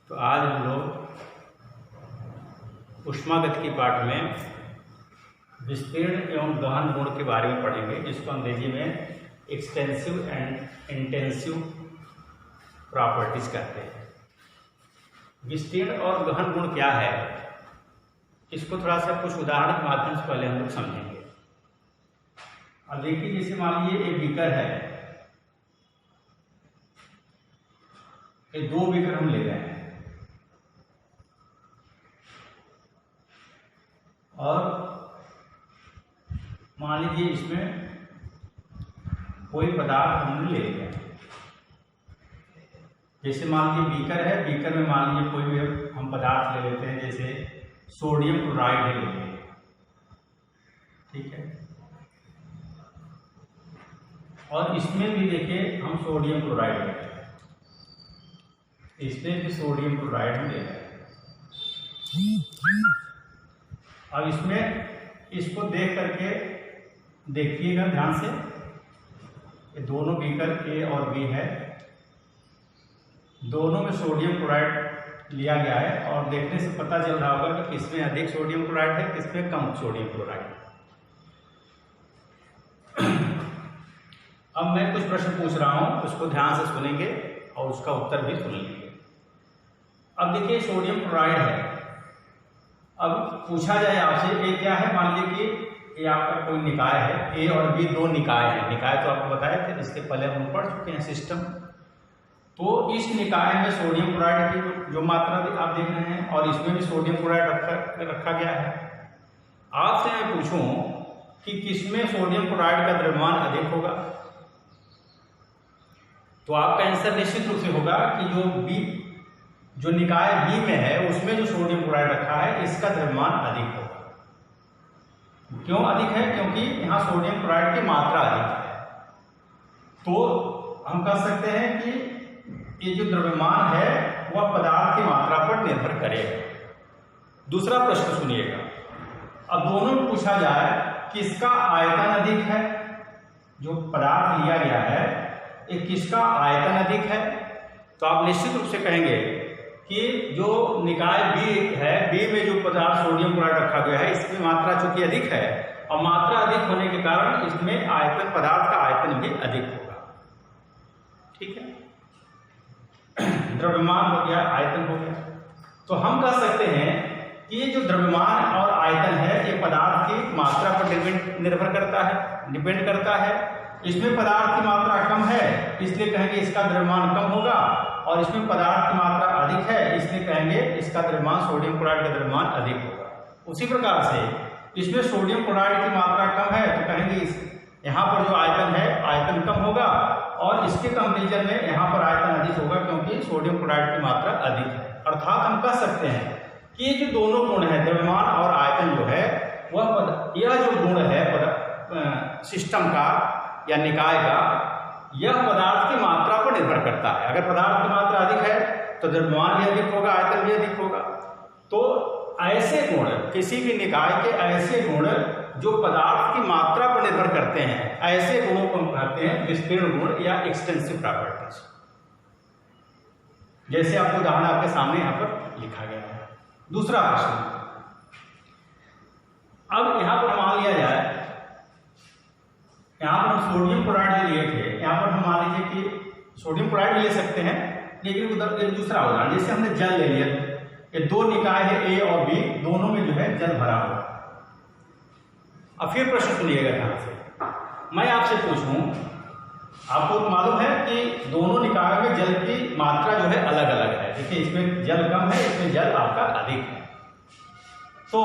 तो आज हम लोग ऊष्मागतिकी पाठ में विस्तीर्ण एवं गहन गुण के बारे में पढ़ेंगे, जिसको अंग्रेजी में एक्सटेंसिव एंड इंटेंसिव प्रॉपर्टीज कहते हैं। विस्तीर्ण और गहन गुण क्या है, इसको थोड़ा सा कुछ उदाहरण के माध्यम से पहले हम लोग समझेंगे। अब देखिए, जैसे मान लीजिए एक बीकर है, ये दो बीकर हम ले रहे हैं और मान लीजिए इसमें कोई पदार्थ हमने ले लिया। जैसे मान लीजिए बीकर है, बीकर में मान लीजिए कोई भी हम पदार्थ ले लेते हैं, जैसे सोडियम क्लोराइड ले लेते हैं, ठीक है। और इसमें भी देखिए हम सोडियम क्लोराइड लेते हैं, इसमें भी सोडियम क्लोराइड हम ले रहे हैं। अब इसमें इसको देख करके देखिएगा ध्यान से, ये दोनों बीकर ए और बी है, दोनों में सोडियम क्लोराइड लिया गया है और देखने से पता चल रहा होगा कि किसमें अधिक सोडियम क्लोराइड है, किसमें कम सोडियम क्लोराइड है। अब मैं कुछ प्रश्न पूछ रहा हूं, उसको ध्यान से सुनेंगे और उसका उत्तर भी सुन लेंगे। अब देखिए सोडियम क्लोराइड है, अब पूछा जाए आपसे ये क्या है। मान लीजिए कि ये आपका कोई निकाय है, ए और बी दो निकाय है। निकाय तो आपको बताया था, इसके पहले हम पढ़ चुके हैं सिस्टम। तो इस निकाय में सोडियम क्लोराइड की जो मात्रा आप देख रहे हैं और इसमें भी सोडियम क्लोराइड रखा गया है। आपसे मैं पूछूं कि किसमें सोडियम क्लोराइड का द्रव्यमान अधिक होगा, तो आपका आंसर निश्चित रूप से होगा कि जो निकाय बी में है उसमें जो सोडियम क्लोराइड रखा है इसका द्रव्यमान अधिक होगा। क्यों अधिक है? क्योंकि यहाँ सोडियम क्लोराइड की मात्रा अधिक है। तो हम कह सकते हैं कि ये जो द्रव्यमान है वह पदार्थ की मात्रा पर निर्भर करेगा। दूसरा प्रश्न सुनिएगा। अब दोनों में पूछा जाए किसका आयतन अधिक है, जो पदार्थ लिया गया है ये किसका आयतन अधिक है, तो आप निश्चित रूप से कहेंगे कि जो निकाय बी है, बी में जो पदार्थ सोडियम क्लोराइड रखा गया है इसकी मात्रा चूंकि अधिक है और मात्रा अधिक होने के कारण इसमें आयतन, पदार्थ का आयतन भी अधिक होगा, ठीक है। द्रव्यमान हो गया, आयतन हो गया। तो हम कह सकते हैं कि ये जो द्रव्यमान और आयतन है ये पदार्थ की मात्रा पर निर्भर करता है, डिपेंड करता है। इसमें पदार्थ की मात्रा कम है इसलिए कहेंगे इसका द्रव्यमान कम होगा, और इसमें पदार्थ की मात्रा अधिक है इसलिए कहेंगे इसका द्रव्यमान, सोडियम क्लोराइड का द्रव्यमान अधिक होगा। उसी प्रकार से इसमें सोडियम क्लोराइड की मात्रा कम है तो कहेंगे यहाँ पर जो आयतन है आयतन कम होगा, और इसके कंपेरिजन में यहाँ पर आयतन अधिक होगा क्योंकि सोडियम क्लोराइड की मात्रा अधिक है। अर्थात हम कह सकते हैं कि ये जो दोनों गुण है, द्रव्यमान और आयतन जो है वह यह जो गुण है सिस्टम का या निकाय का, यह पदार्थ की मात्रा पर निर्भर करता है। अगर पदार्थ की मात्रा अधिक है तो द्रव्यमान भी अधिक होगा, आयतन भी अधिक होगा। तो ऐसे गुण, किसी भी निकाय के ऐसे गुण जो पदार्थ की मात्रा पर निर्भर करते हैं, ऐसे गुणों को हम कहते हैं विस्तीर्ण गुण या एक्सटेंसिव प्रॉपर्टीज। जैसे आपको उदाहरण आपके सामने यहाँ पर लिखा गया है। दूसरा प्रश्न, अब यहाँ पर मान लिया जाए, यहाँ पर हम सोडियम क्लोराइड लिए थे, यहाँ पर हम मान लीजिए कि सोडियम क्लोराइड ले सकते हैं, लेकिन उधर एक दूसरा उदाहरण, जैसे हमने जल ले लिया, ये दो निकाय है ए और बी, दोनों में जो है जल भरा हुआ। अब फिर प्रश्न सुनिएगा ध्यान से। मैं आपसे पूछूं, आपको मालूम है कि दोनों निकायों में जल की मात्रा जो है अलग अलग है। देखिए इसमें जल कम है, इसमें जल आपका अधिक है। तो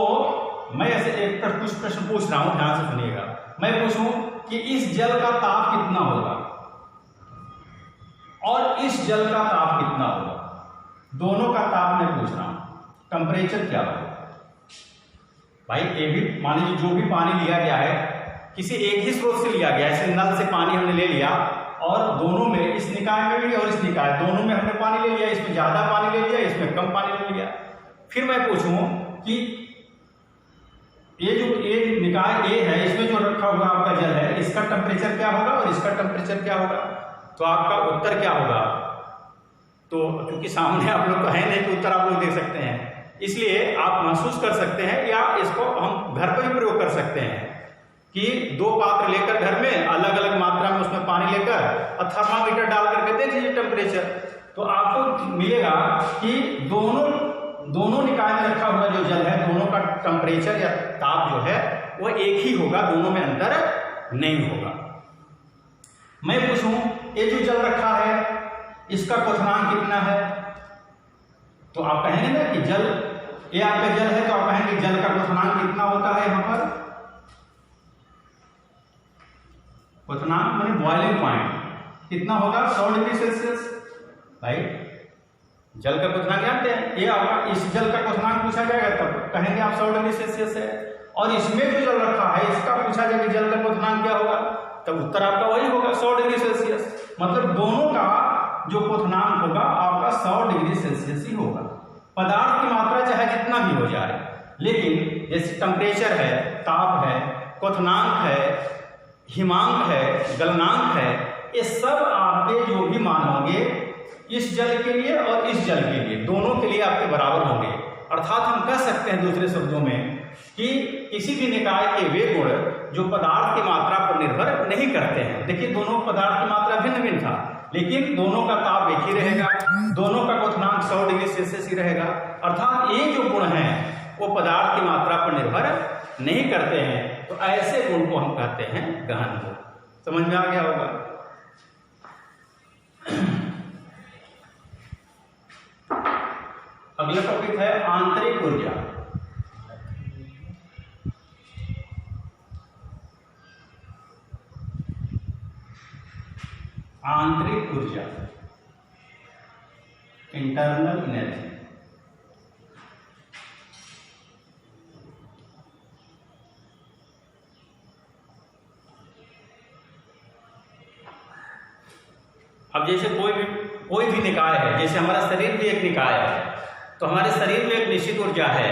मैं ऐसे एक कुछ प्रश्न पूछ रहा हूं, ध्यान से सुनिएगा। मैं पूछूं कि इस जल का ताप कितना होगा और इस जल का ताप कितना होगा, दोनों का ताप मैं पूछ रहा हूं, टेम्परेचर क्या होगा। भाई ये भी मान लीजिए जो भी पानी लिया गया है किसी एक ही स्रोत से लिया गया है, जैसे नल से पानी हमने ले लिया और दोनों में, इस निकाय में भी और इस निकाय दोनों में हमने पानी ले लिया, इसमें ज्यादा पानी ले लिया, इसमें कम पानी ले लिया। फिर मैं पूछूं कि ये जो ए निकाय ए है इसमें जो रखा हुआ आपका जल है इसका टेम्परेचर क्या होगा और इसका टेम्परेचर क्या होगा, तो आपका उत्तर क्या होगा, तो क्योंकि सामने आप लोग तो है नहीं कि उत्तर आप लोग देख सकते हैं, इसलिए आप महसूस कर सकते हैं या इसको हम घर पर भी प्रयोग कर सकते हैं कि 2 पात्र लेकर घर में अलग अलग मात्रा में उसमें पानी लेकर और थर्मामीटर डाल करके देख लीजिए टेम्परेचर, तो आपको मिलेगा कि दोनों निकाय में रखा हुआ जो जल है दोनों का टेम्परेचर या ताप जो है वो एक ही होगा, दोनों में अंतर नहीं होगा। मैं पूछूं ये जो जल रखा है इसका क्वथनांक कितना है, तो आप कहेंगे ना कि जल, ये आपका जल है तो आप कहेंगे जल का क्वथनांक कितना होता है। यहां पर क्वथनांक माने बॉइलिंग पॉइंट कितना होगा 100 डिग्री सेल्सियस, राइट। जल का क्वथनांक जानते हैं, ये आपका इस जल का क्वथनांक पूछा जाएगा तब कहेंगे आप 100 डिग्री सेल्सियस है, और इसमें जो जल रखा है इसका पूछा जाएगा जल का क्वथनांक क्या होगा, तब उत्तर आपका वही होगा 100 डिग्री सेल्सियस। मतलब दोनों का जो क्वथनांक होगा आपका 100 डिग्री सेल्सियस ही होगा। पदार्थ की मात्रा चाहे जितना भी हो जाए, लेकिन जैसे टेम्परेचर है, ताप है, क्वथनांक है, हिमांक है, गलनांक है, ये सब आपके जो भी मान होंगे इस जल के लिए और इस जल के लिए, दोनों के लिए आपके बराबर होंगे। अर्थात हम कह सकते हैं दूसरे शब्दों में कि किसी भी निकाय के वे गुण जो पदार्थ की मात्रा पर निर्भर नहीं करते हैं। देखिए दोनों पदार्थ की मात्रा भिन्न भिन्न था, लेकिन दोनों का ताप एक ही रहेगा, दोनों का क्वथनांक 100 डिग्री सेल्सियस ही रहेगा। अर्थात ये जो गुण हैं वो पदार्थ की मात्रा पर निर्भर नहीं करते हैं, तो ऐसे गुण को हम कहते हैं गहन गुण। समझ में आ गया होगा। अगला टॉपिक है आंतरिक ऊर्जा। आंतरिक ऊर्जा, इंटरनल एनर्जी। अब जैसे कोई भी निकाय है, जैसे हमारा शरीर भी एक निकाय है, तो हमारे शरीर में एक निश्चित ऊर्जा है,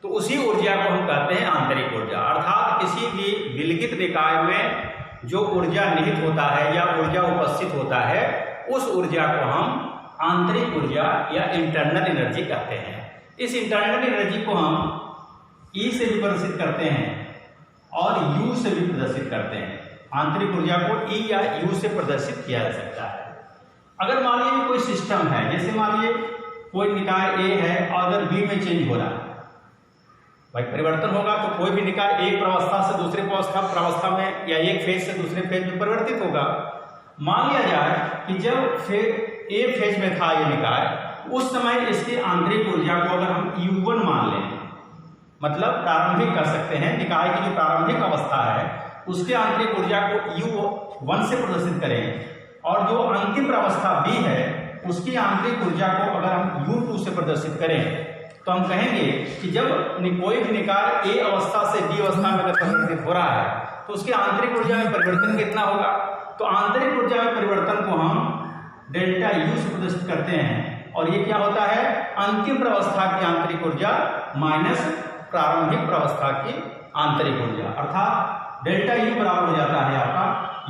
तो उसी ऊर्जा को हम कहते हैं आंतरिक ऊर्जा। अर्थात किसी भी विलगित निकाय में जो ऊर्जा निहित होता है या ऊर्जा उपस्थित होता है, उस ऊर्जा को हम आंतरिक ऊर्जा या इंटरनल एनर्जी कहते हैं। इस इंटरनल एनर्जी को हम ई से भी प्रदर्शित करते हैं और यू से भी प्रदर्शित करते हैं। आंतरिक ऊर्जा को ई या यू से प्रदर्शित किया जा सकता है। अगर मान लीजिए कोई सिस्टम है, जैसे मान लीजिए कोई निकाय ए है और अगर बी में चेंज हो रहा है, भाई परिवर्तन होगा तो कोई भी निकाय एक प्रावस्था से दूसरे प्रावस्था में या एक फेज से दूसरे फेज में परिवर्तित होगा। मान लिया जाए कि जब ए फेज में था ये निकाय, उस समय इसकी आंतरिक ऊर्जा को अगर हम U1 मान लें, मतलब प्रारंभिक कर सकते हैं, निकाय की जो प्रारंभिक अवस्था है उसकी आंतरिक ऊर्जा को U1 से प्रदर्शित करें, और जो अंतिम प्रावस्था B है उसकी आंतरिक ऊर्जा को अगर हम U2 से प्रदर्शित करें, तो हम कहेंगे कि जब कोई भी निकाय ए अवस्था से बी अवस्था में अगर परिवर्तित हो रहा है तो उसकी आंतरिक ऊर्जा में परिवर्तन कितना होगा। तो आंतरिक ऊर्जा में परिवर्तन को हम डेल्टा यू से प्रदर्शित करते हैं, और ये क्या होता है, अंतिम प्रावस्था की आंतरिक ऊर्जा माइनस प्रारंभिक प्रावस्था की आंतरिक ऊर्जा, अर्थात डेल्टा यू बराबर हो जाता है आपका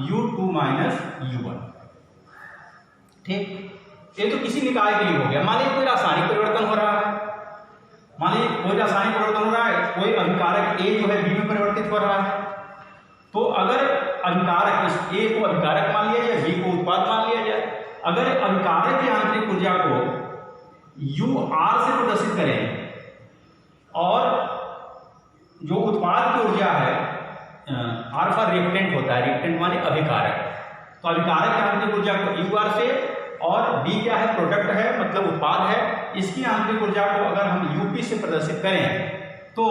U2 माइनस U1। ठीक, ये तो किसी निकाय के लिए हो गया। मान लीजिए कोई रासायनिक परिवर्तन हो रहा है, मान लीजिए कोई रासायनिक परिवर्तन हो रहा है, कोई अभिकारक ए जो है बी में परिवर्तित हो रहा है, तो अगर अभिकारक इस ए को अभिकारक मान लिया जाए, बी को उत्पाद मान लिया जाए, अगर अभिकारक की आंतरिक ऊर्जा को UR से प्रदर्शित करें और जो उत्पाद की ऊर्जा है R का रिएक्टेंट होता है, रिएक्टेंट माने अभिकारक, तो अभिकारक की आंतरिक ऊर्जा को UR से, और B क्या है, प्रोडक्ट है मतलब उत्पाद है, इसकी आंतरिक ऊर्जा को अगर हम UP से प्रदर्शित करें, तो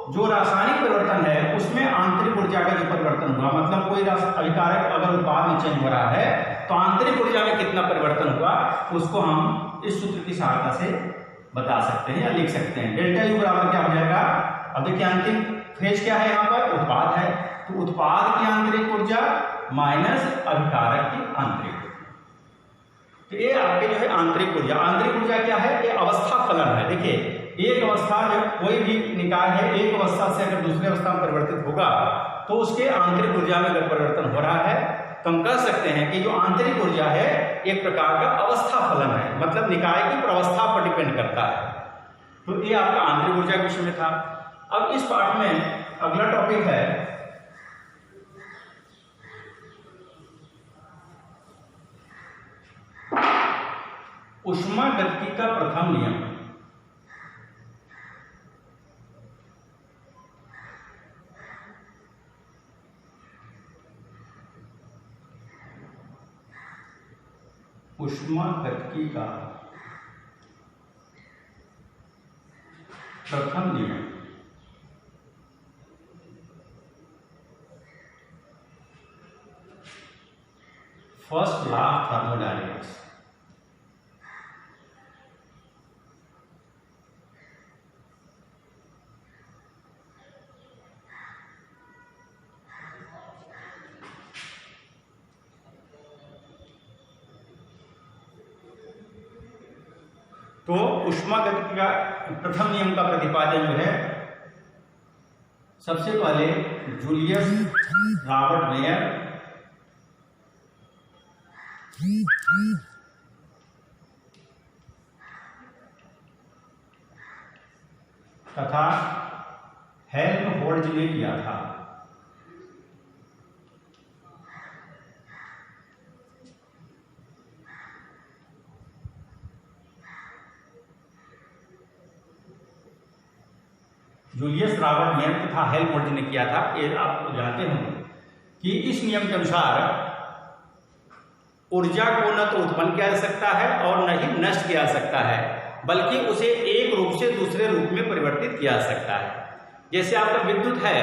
जो रासायनिक परिवर्तन है उसमें आंतरिक ऊर्जा का जो परिवर्तन हुआ, मतलब कोई अभिकारक अगर उत्पाद में चेंज हो रहा है तो आंतरिक ऊर्जा में कितना परिवर्तन हुआ उसको हम इस सूत्र की सहायता से बता सकते हैं या लिख सकते हैं। डेल्टा यू बराबर क्या हो जाएगा, अब देखिए अंतिम फेज क्या है, यहाँ पर उत्पाद है, तो उत्पाद की आंतरिक ऊर्जा माइनस अभिकारक की आंतरिक ऊर्जा। तो ये आपके जो है आंतरिक ऊर्जा, आंतरिक ऊर्जा क्या है, ये अवस्था फलन है। देखिए एक अवस्था, जब कोई भी निकाय है एक अवस्था से अगर दूसरी अवस्था में परिवर्तित होगा तो उसके आंतरिक ऊर्जा में अगर परिवर्तन हो रहा है तो हम कह सकते हैं कि जो आंतरिक ऊर्जा है एक प्रकार का अवस्था फलन है, मतलब निकाय की प्रवस्था पर डिपेंड करता है। तो ये आपका आंतरिक ऊर्जा के विषय में था। अब इस पाठ में अगला टॉपिक है ऊष्मागतिकी का प्रथम नियम। ऊष्मागतिकी का प्रथम नियम। First law of thermodynamics. तो ऊष्मागतिकी का प्रथम नियम का प्रतिपादन जो है सबसे पहले जूलियस रॉबर्ट मेयर तथा हेल्महोल्ट्ज ने किया था। जूलियस रॉबर्ट मेयर तथा हेल्महोल्ट्ज ने किया था। ये आप जानते होंगे कि इस नियम के अनुसार ऊर्जा को न तो उत्पन्न किया जा सकता है और न ही नष्ट किया जा सकता है, बल्कि उसे एक रूप से दूसरे रूप में परिवर्तित किया जा सकता है। जैसे आपका विद्युत है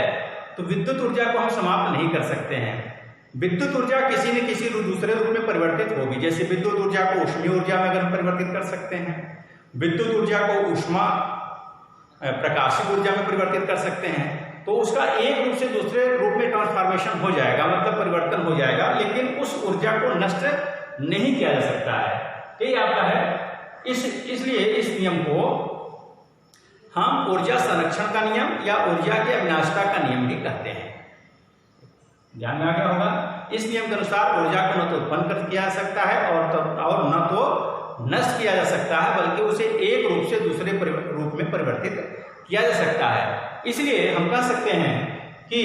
तो विद्युत ऊर्जा को हम समाप्त नहीं कर सकते हैं। विद्युत ऊर्जा किसी न किसी दूसरे रूप में परिवर्तित होगी। जैसे विद्युत ऊर्जा को ऊष्मीय ऊर्जा में अगर हम परिवर्तित कर सकते हैं, विद्युत ऊर्जा को ऊष्मा प्रकाशिक ऊर्जा में परिवर्तित कर सकते हैं, तो उसका एक रूप से दूसरे रूप में ट्रांसफॉर्मेशन हो जाएगा, मतलब परिवर्तन हो जाएगा, लेकिन उस ऊर्जा को नष्ट नहीं किया जा सकता है। यही आपका है। इसलिए इस नियम को हम ऊर्जा संरक्षण का नियम या ऊर्जा की अविनाशिता का नियम भी कहते हैं। ध्यान में आ गया होगा। इस नियम के अनुसार ऊर्जा को न तो उत्पन्न किया जा सकता है और न तो नष्ट किया जा सकता है, बल्कि उसे एक रूप से दूसरे रूप में परिवर्तित किया जा सकता है। इसलिए हम कह सकते हैं कि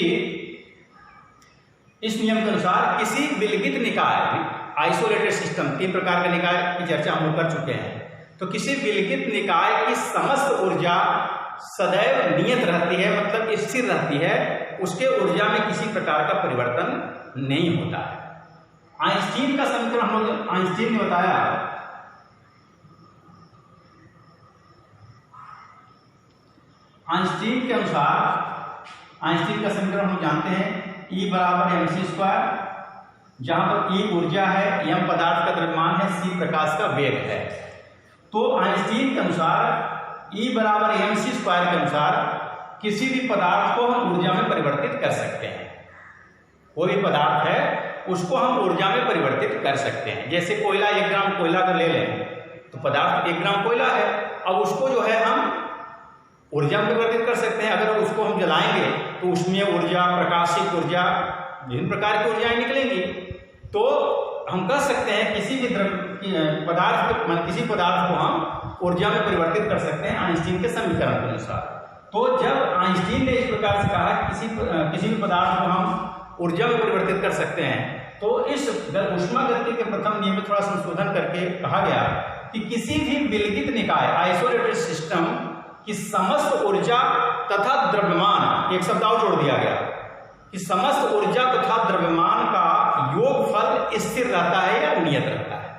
इस नियम के अनुसार किसी विलगित निकाय, आइसोलेटेड सिस्टम, 3 प्रकार के निकाय की चर्चा हम लोग कर चुके हैं, तो किसी विलगित निकाय की समस्त ऊर्जा सदैव नियत रहती है, मतलब स्थिर रहती है, उसके ऊर्जा में किसी प्रकार का परिवर्तन नहीं होता है। आइंस्टीन का समीकरण हम लोग, आइंस्टीन ने बताया आइंस्टीन के अनुसार, आइंस्टीन का समीकरण हम जानते हैं E बराबर mc², जहां पर E ऊर्जा है, m पदार्थ का द्रव्यमान है, c प्रकाश का वेग है। तो आइंस्टीन के अनुसार E बराबर mc² के अनुसार किसी भी पदार्थ को हम ऊर्जा में परिवर्तित कर सकते हैं। कोई भी पदार्थ है उसको हम ऊर्जा में परिवर्तित कर सकते हैं। जैसे कोयला, 1 ग्राम कोयला अगर ले लें तो पदार्थ 1 ग्राम कोयला है, अब उसको जो है हम ऊर्जा में परिवर्तित कर सकते हैं। अगर उसको हम जलाएंगे तो उसमें ऊर्जा, प्रकाशिक ऊर्जा, विभिन्न प्रकार की ऊर्जाएं निकलेंगी। तो हम कह सकते हैं किसी भी किसी पदार्थ को हम ऊर्जा में परिवर्तित कर सकते हैं आइंस्टीन के समीकरण के अनुसार। तो जब आइंस्टीन ने इस प्रकार से कहा कि किसी भी पदार्थ को हम ऊर्जा में परिवर्तित कर सकते हैं, तो इस ऊष्मागतिकी के प्रथम नियम में थोड़ा संशोधन करके कहा गया कि किसी भी विलगित निकाय, आइसोलेटेड सिस्टम कि समस्त ऊर्जा तथा द्रव्यमान, एक शब्द और जोड़ दिया गया कि समस्त ऊर्जा तथा द्रव्यमान का योगफल स्थिर रहता है या नियत रहता है।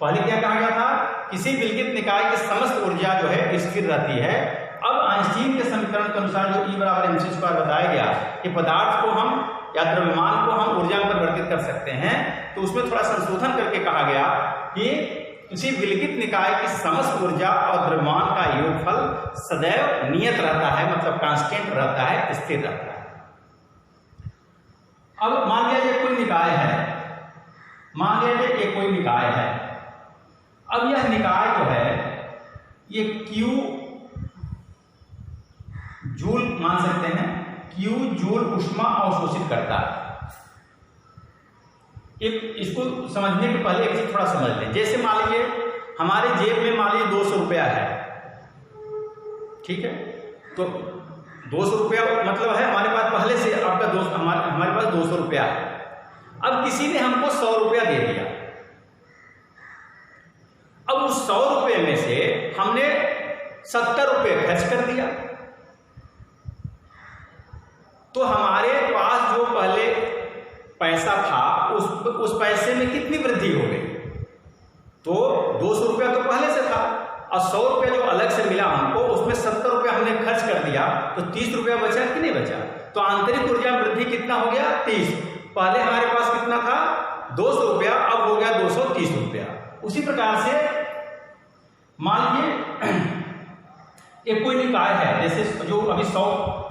पहले क्या कहा गया था? किसी विलगित निकाय की समस्त ऊर्जा जो है स्थिर रहती है। अब आइंस्टीन के समीकरण के अनुसार जो E बराबर mc² बताया गया कि पदार्थ को हम या द्रव्यमान को हम ऊर्जा में परिवर्तित कर सकते हैं, तो उसमें थोड़ा संशोधन करके कहा गया कि किसी विलगित निकाय की समस्त ऊर्जा और द्रव्यमान का योगफल सदैव नियत रहता है, मतलब कांस्टेंट रहता है, स्थिर रहता है। अब मान लिया जाए कोई निकाय है, मान लिया जाए ये कोई निकाय है। अब यह निकाय जो है ये Q जूल मान सकते हैं, Q जूल ऊष्मा अवशोषित करता है। इसको समझने के पहले एक चीज थोड़ा समझ लें। जैसे मान लीजिए हमारे जेब में मान लीजिए 200 रुपया है, ठीक है, तो 200 रुपया मतलब है हमारे पास पहले से आपका दोस्त हमारे पास 200 रुपया है। अब किसी ने हमको 100 रुपया दे दिया। अब उस 100 रुपये में से हमने 70 रुपये खर्च कर दिया, तो हमारे पास जो पहले पैसा था उस पैसे में कितनी वृद्धि हो गई? तो 200 रुपया तो पहले से था और 100 रुपया जो अलग से मिला हमको, उसमें 70 रुपया हमने खर्च कर दिया, तो 30 रुपया बचा कि नहीं बचा? तो आंतरिक ऊर्जा में वृद्धि कितना हो गया? 30। पहले हमारे पास कितना था? 200 रुपया, अब हो गया 230 रुपया। उसी प्रकार से मान लीजिए एक कोई निकाय है, जैसे जो अभी 100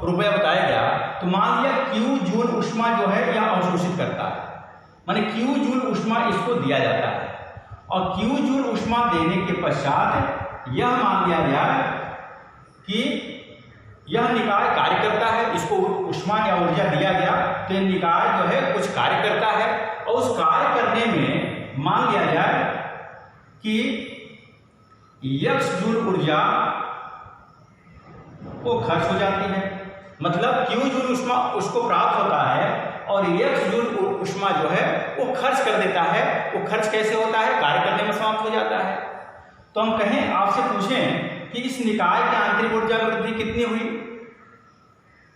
रुपया बताया गया, तो मान लिया Q जूल ऊष्मा जो है यह अवशोषित करता है, माने Q जूल ऊष्मा इसको दिया जाता है, और Q जूल ऊष्मा देने के पश्चात यह मान लिया गया कि यह निकाय कार्य करता है, इसको ऊष्मा या ऊर्जा दिया गया, तो यह निकाय जो है कुछ कार्य करता है, और उस कार्य करने में मान लिया जाए कि x जूल ऊर्जा वो खर्च हो जाती है, मतलब Q जूल ऊष्मा उसको प्राप्त होता है और x जूल ऊष्मा जो है वो खर्च कर देता है। वो खर्च कैसे होता है? कार्य करने में समाप्त हो जाता है। तो हम कहें, आपसे पूछें कि इस निकाय की आंतरिक ऊर्जा में वृद्धि कितनी हुई,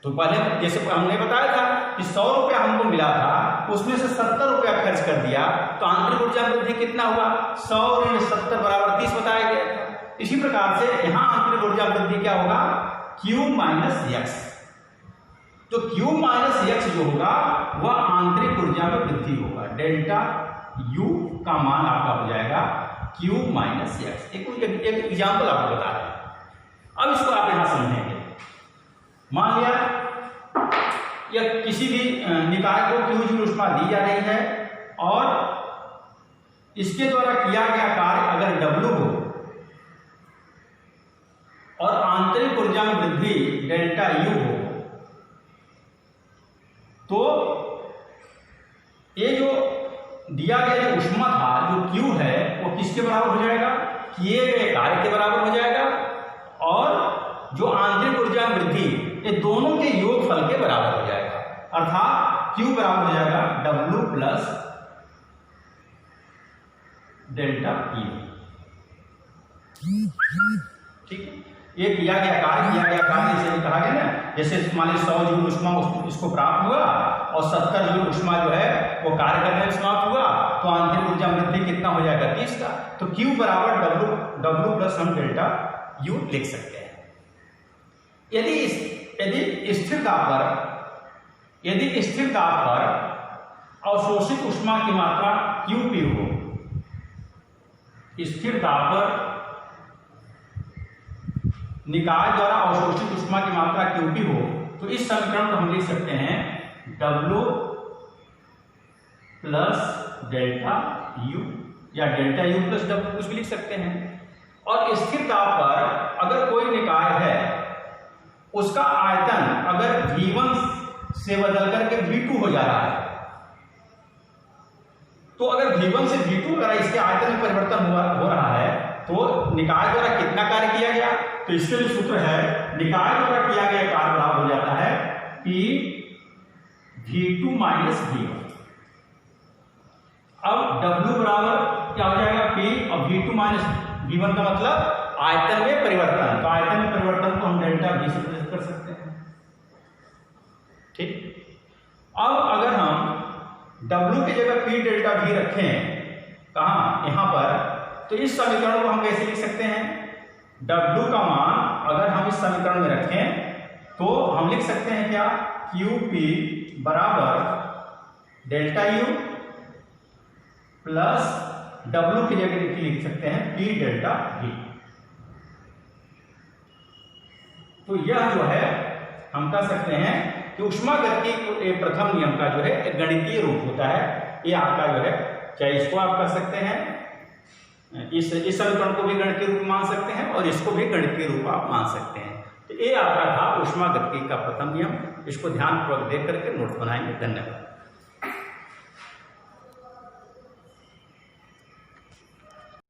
तो पहले जैसे हमने बताया था कि 100 रुपया हमको मिला था, उसमें से 70 रुपया खर्च कर दिया, तो आंतरिक ऊर्जा में वृद्धि कितना हुआ? 100 ऋण 70 बराबर 30 बताया गया था। इसी प्रकार से यहाँ आंतरिक ऊर्जा वृद्धि क्या होगा? Q minus x। तो Q माइनस x जो होगा वह आंतरिक ऊर्जा में वृद्धि होगा। डेल्टा U का मान आपका हो जाएगा Q माइनस x। एक एग्जाम्पल आपको बता रहे हैं, अब इसको आप यहां समझेंगे। मान लिया या किसी भी निकाय को Q जूल ऊष्मा दी जा रही है और इसके द्वारा किया गया कार्य अगर W हो और आंतरिक ऊर्जा में वृद्धि डेल्टा U हो, तो ये जो दिया गया जो ऊष्मा था, जो Q है, वो किसके बराबर हो जाएगा? किए गए कार्य के बराबर हो जाएगा, और जो आंतरिक ऊर्जा में वृद्धि, ये दोनों के योगफल के बराबर हो जाएगा। अर्थात Q बराबर हो जाएगा W प्लस डेल्टा E। ठीक है, ये किया गया कार्य जैसे कहा गया ना, जैसे मान लीजिए 100 जूल ऊष्मा इसको प्राप्त हुआ और 70 जूल ऊष्मा जो है वो कार्य करने में समाप्त हुआ, तो आंतरिक ऊर्जा वृद्धि कितना हो जाएगा? 30 का। तो Q बराबर W प्लस हम डेल्टा U लिख सकते हैं। यदि स्थिर दाब पर अवशोषित ऊष्मा की मात्रा Qp हो, स्थिर दाब पर निकाय द्वारा अवशोषित ऊष्मा की मात्रा Qp हो, तो इस समीकरण को हम लिख सकते हैं W प्लस डेल्टा U या डेल्टा U प्लस W, कुछ भी लिख सकते हैं। और स्थिर दाब पर अगर कोई निकाय है, उसका आयतन अगर V1 से बदल करके V2 हो जा रहा है, तो अगर V1 से V2 अगर इसके आयतन में परिवर्तन हो रहा है, तो निकाय द्वारा कितना कार्य किया गया? तो इसके लिए सूत्र है, निकाय द्वारा किया गया कार्य बराबर हो जाता है P V2 माइनस V1। अब W बराबर क्या हो जाएगा? P और V2 माइनस V1 का मतलब आयतन में परिवर्तन, तो आयतन में परिवर्तन को हम डेल्टा V से प्रकट कर सकते हैं। ठीक, अब अगर हम W की जगह P डेल्टा V रखें, कहां? यहां पर, तो इस समीकरण को हम कैसे लिख सकते हैं? W का मान अगर हम इस समीकरण में रखें तो हम लिख सकते हैं क्या? QP बराबर डेल्टा U प्लस W की जगह लिख सकते हैं P डेल्टा V। तो यह जो है हम कह सकते हैं कि ऊष्मागतिकी के प्रथम नियम का जो है गणितीय रूप होता है। ये आपका जो है, चाहे इसको आप कह सकते हैं, इस समीकरण को भी गणितीय रूप मान सकते हैं और इसको भी गणितीय रूप आप मान सकते हैं। तो ये आपका था ऊष्मागतिकी का प्रथम नियम। इसको ध्यानपूर्वक देख करके नोट्स बनाएंगे। धन्यवाद।